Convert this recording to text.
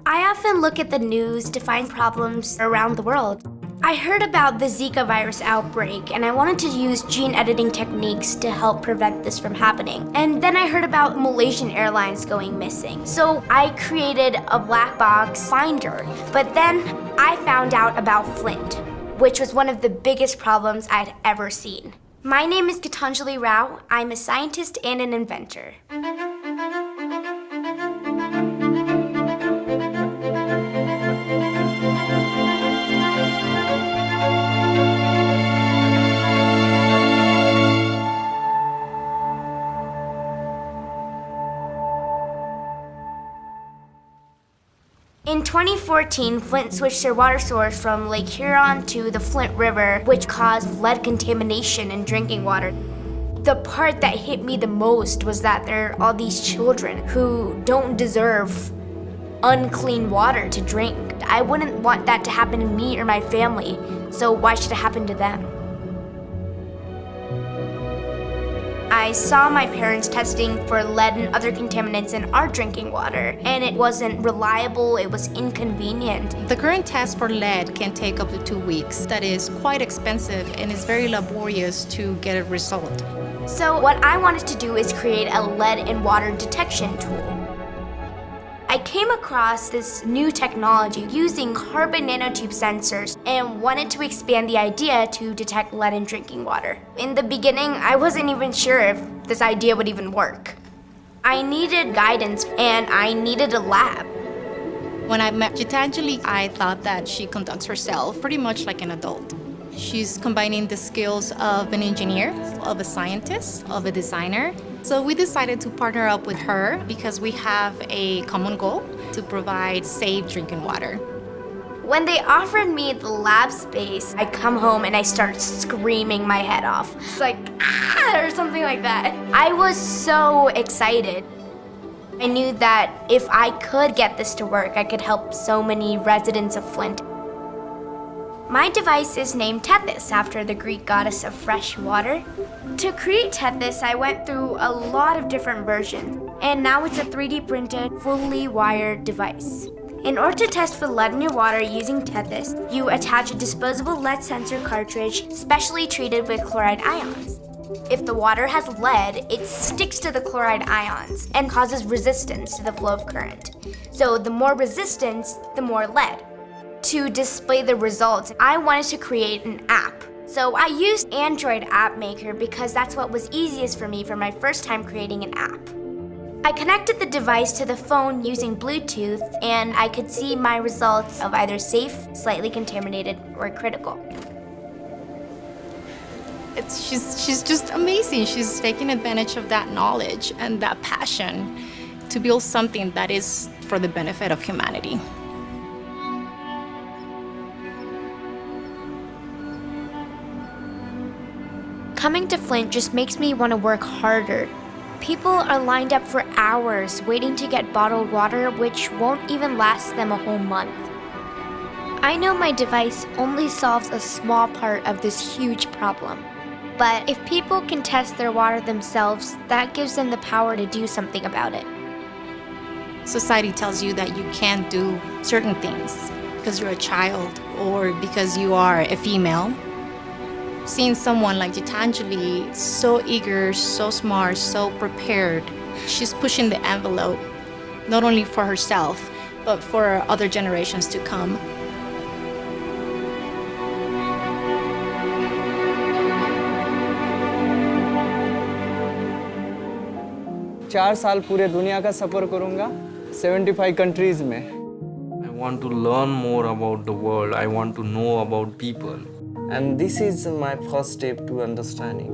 I often look at the news to find problems around the world. I heard about the Zika virus outbreak, and I wanted to use gene editing techniques to help prevent this from happening. And then I heard about Malaysian airlines going missing. So I created a black box finder. But then I found out about Flint, which was one of the biggest problems I'd ever seen. My name is Gitanjali Rao. I'm a scientist and an inventor. In 2014, Flint switched their water source from Lake Huron to the Flint River, which caused lead contamination in drinking water. The part that hit me the most was that there are all these children who don't deserve unclean water to drink. I wouldn't want that to happen to me or my family, so why should it happen to them? I saw my parents testing for lead and other contaminants in our drinking water, and it wasn't reliable, it was inconvenient. The current test for lead can take up to 2 weeks. That is quite expensive and is very laborious to get a result. So what I wanted to do is create a lead in water detection tool. I came across this new technology using carbon nanotube sensors and wanted to expand the idea to detect lead in drinking water. In the beginning, I wasn't even sure if this idea would even work. I needed guidance and I needed a lab. When I met Gitanjali, I thought that she conducts herself pretty much like an adult. She's combining the skills of an engineer, of a scientist, of a designer. So we decided to partner up with her because we have a common goal to provide safe drinking water. When they offered me the lab space, I come home and I start screaming my head off. It's like, ah, or something like that. I was so excited. I knew that if I could get this to work, I could help so many residents of Flint. My device is named Tethys, after the Greek goddess of fresh water. To create Tethys, I went through a lot of different versions, and now it's a 3D printed, fully wired device. In order to test for lead in your water using Tethys, you attach a disposable lead sensor cartridge specially treated with chloride ions. If the water has lead, it sticks to the chloride ions and causes resistance to the flow of current. So the more resistance, the more lead. To display the results, I wanted to create an app. So I used Android App Maker because that's what was easiest for me for my first time creating an app. I connected the device to the phone using Bluetooth, and I could see my results of either safe, slightly contaminated, or critical. She's just amazing. She's taking advantage of that knowledge and that passion to build something that is for the benefit of humanity. Coming to Flint just makes me want to work harder. People are lined up for hours waiting to get bottled water, which won't even last them a whole month. I know my device only solves a small part of this huge problem. But if people can test their water themselves, that gives them the power to do something about it. Society tells you that you can't do certain things because you're a child or because you are a female. Seeing someone like Gitanjali, so eager, so smart, so prepared, she's pushing the envelope, not only for herself, but for other generations to come. 4 साल पूरे दुनिया का सफ़र करूँगा 75 countries में. I want to learn more about the world. I want to know about people. And this is my first step to understanding.